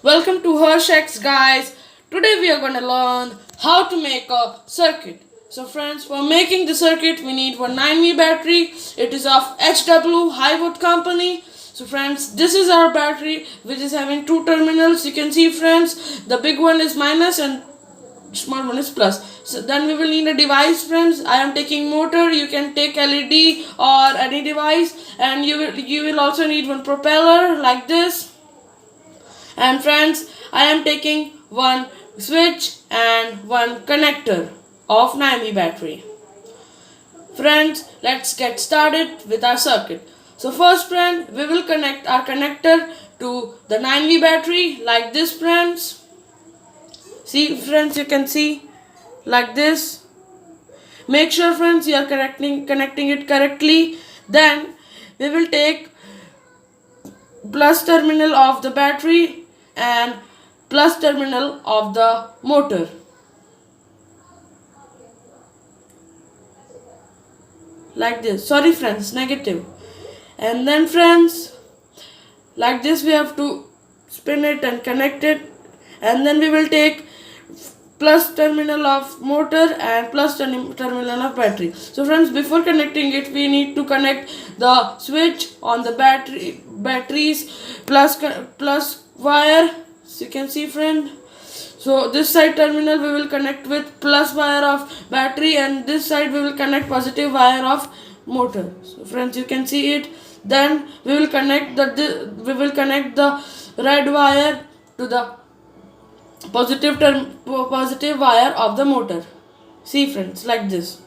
Welcome to Hershex, guys. Today we are going to learn how to make a circuit. So friends, for making the circuit we need one 9V battery. It is of HW Highwood company. So friends, this is our battery which is having two terminals. You can see friends, the big one is minus and small one is plus. So then we will need a device, friends. I am taking motor. You can take LED or any device, and you will also need one propeller like this. And friends, I am taking one switch and one connector of 9V battery. Friends, let's get started with our circuit. So first, friend, we will connect our connector to the 9V battery like this, friends. See friends, you can see like this. Make sure, friends, you are connecting it correctly. Then we will take plus terminal of the battery and plus terminal of the motor. Like this. Sorry friends, negative. And then friends, like this we have to spin it and connect it. And then we will take plus terminal of motor and plus terminal of battery. So friends, before connecting it we need to connect the switch on the batteries plus wire. So you can see friend, so this side terminal we will connect with plus wire of battery, and this side we will connect positive wire of motor. So friends, you can see it. Then we will connect the red wire to the positive wire of the motor. See friends, like this.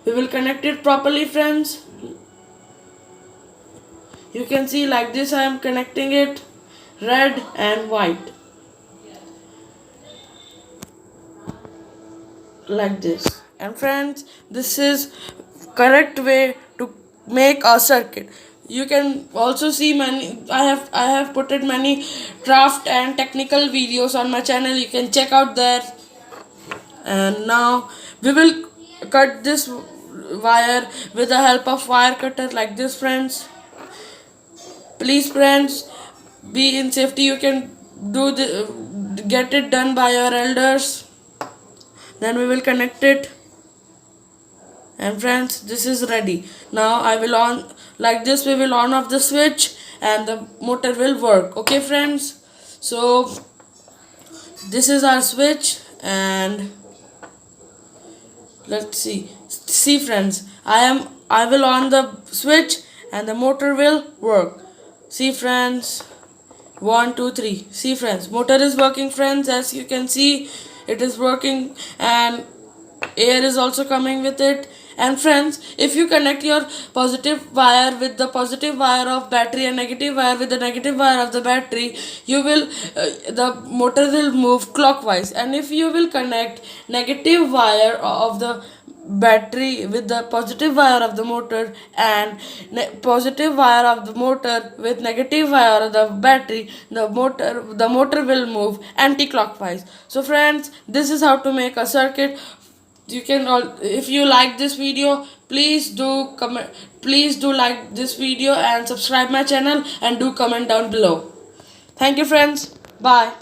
We will connect it properly, friends. You can see like this I am connecting it, red and white. Like this. And friends, this is correct way to make a circuit. You can also see I have put it many craft and technical videos on my channel. You can check out there. And now we will cut this wire with the help of wire cutter like this, friends. Please friends, be in safety. You can get it done by your elders. Then we will connect it. And friends, this is ready. Now I will on like this. We will on off the switch and the motor will work. Okay friends, so this is our switch, and let's see friends, I will on the switch and the motor will work. See friends, 1 2 3. See friends, motor is working, friends. As you can see, it is working and air is also coming with it. And friends, if you connect your positive wire with the positive wire of battery and negative wire with the negative wire of the battery, you will the motor will move clockwise. And if you will connect negative wire of the battery with the positive wire of the motor and positive wire of the motor with negative wire of the battery, the motor will move anti-clockwise. So friends, this is how to make a circuit. You can all, if you like this video, please do like this video and subscribe my channel and do comment down below. Thank you friends, bye.